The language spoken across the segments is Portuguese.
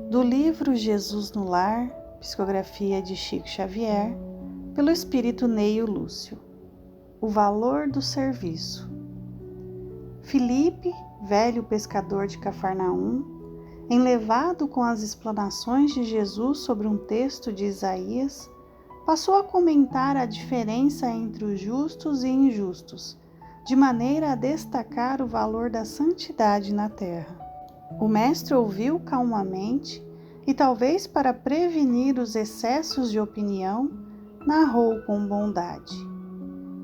Do livro Jesus no Lar, psicografia de Chico Xavier, pelo espírito Neio Lúcio. O valor do serviço. Filipe, velho pescador de Cafarnaum, enlevado com as explanações de Jesus sobre um texto de Isaías, passou a comentar a diferença entre os justos e injustos, de maneira a destacar o valor da santidade na terra. O mestre ouviu calmamente e, talvez para prevenir os excessos de opinião, narrou com bondade.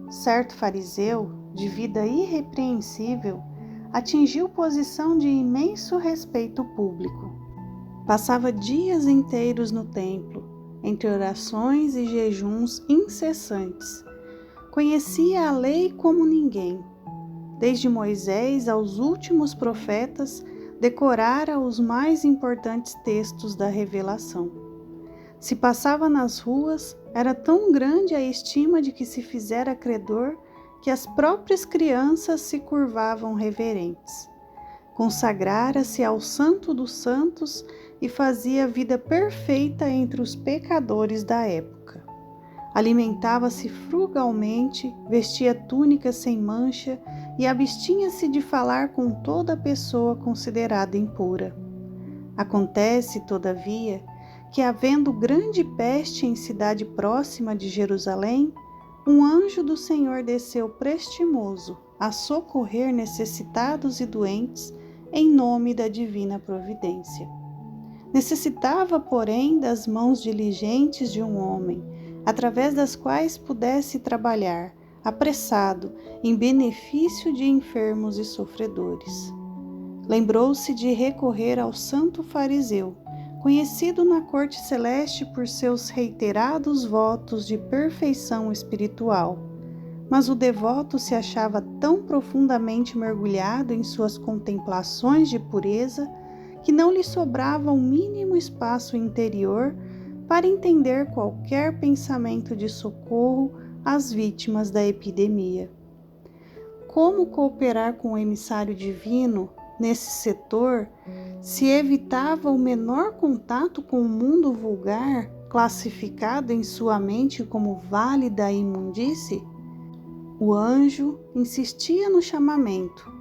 Certo fariseu, de vida irrepreensível, atingiu posição de imenso respeito público. Passava dias inteiros no templo, entre orações e jejuns incessantes. Conhecia a lei como ninguém. Desde Moisés aos últimos profetas, decorara os mais importantes textos da revelação. Se passava nas ruas, era tão grande a estima de que se fizera credor que as próprias crianças se curvavam reverentes. Consagrara-se ao Santo dos Santos e fazia vida perfeita entre os pecadores da época. Alimentava-se frugalmente, vestia túnicas sem mancha e abstinha-se de falar com toda pessoa considerada impura. Acontece, todavia, que, havendo grande peste em cidade próxima de Jerusalém, um anjo do Senhor desceu prestimoso a socorrer necessitados e doentes em nome da divina providência. Necessitava, porém, das mãos diligentes de um homem, através das quais pudesse trabalhar, apressado, em benefício de enfermos e sofredores. Lembrou-se de recorrer ao santo fariseu, conhecido na corte celeste por seus reiterados votos de perfeição espiritual, mas o devoto se achava tão profundamente mergulhado em suas contemplações de pureza que não lhe sobrava o mínimo espaço interior para entender qualquer pensamento de socorro às vítimas da epidemia. Como cooperar com o emissário divino nesse setor se evitava o menor contato com o mundo vulgar, classificado em sua mente como vale da imundície? O anjo insistia no chamamento.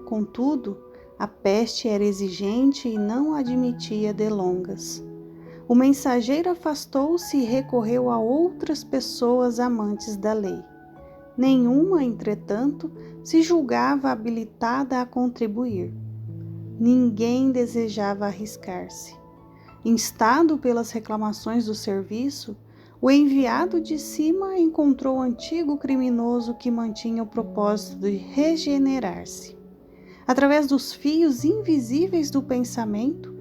Contudo, a peste era exigente e não admitia delongas. O mensageiro afastou-se e recorreu a outras pessoas amantes da lei. Nenhuma, entretanto, se julgava habilitada a contribuir. Ninguém desejava arriscar-se. Instado pelas reclamações do serviço, o enviado de cima encontrou o antigo criminoso que mantinha o propósito de regenerar-se. Através dos fios invisíveis do pensamento,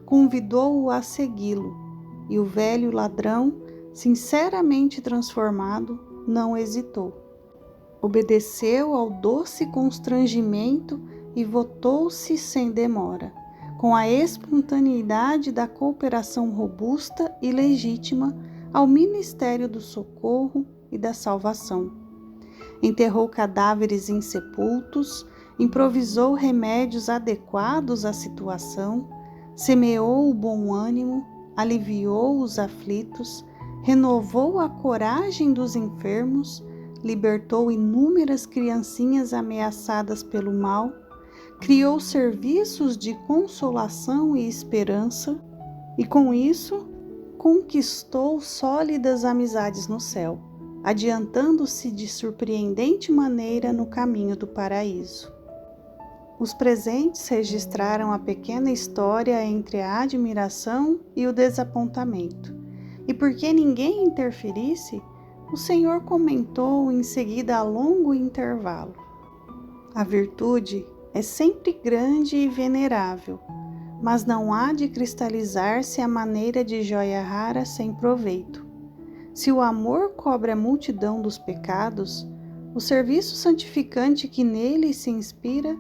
convidou-o a segui-lo, e o velho ladrão, sinceramente transformado, não hesitou. Obedeceu ao doce constrangimento e votou-se sem demora, com a espontaneidade da cooperação robusta e legítima ao ministério do socorro e da salvação. Enterrou cadáveres insepultos, improvisou remédios adequados à situação, semeou o bom ânimo, aliviou os aflitos, renovou a coragem dos enfermos, libertou inúmeras criancinhas ameaçadas pelo mal, criou serviços de consolação e esperança e, com isso, conquistou sólidas amizades no céu, adiantando-se de surpreendente maneira no caminho do paraíso. Os presentes registraram a pequena história entre a admiração e o desapontamento, e porque ninguém interferisse, o Senhor comentou em seguida a longo intervalo. A virtude é sempre grande e venerável, mas não há de cristalizar-se à maneira de joia rara sem proveito. Se o amor cobre a multidão dos pecados, o serviço santificante que nele se inspira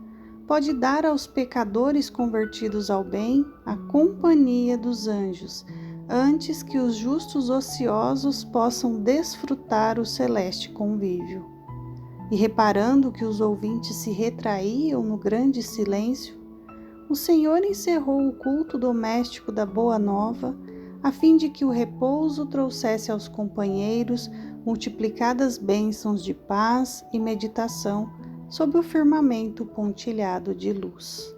pode dar aos pecadores convertidos ao bem a companhia dos anjos, antes que os justos ociosos possam desfrutar o celeste convívio. E reparando que os ouvintes se retraíam no grande silêncio, o Senhor encerrou o culto doméstico da Boa Nova, a fim de que o repouso trouxesse aos companheiros multiplicadas bênçãos de paz e meditação sob o firmamento pontilhado de luz.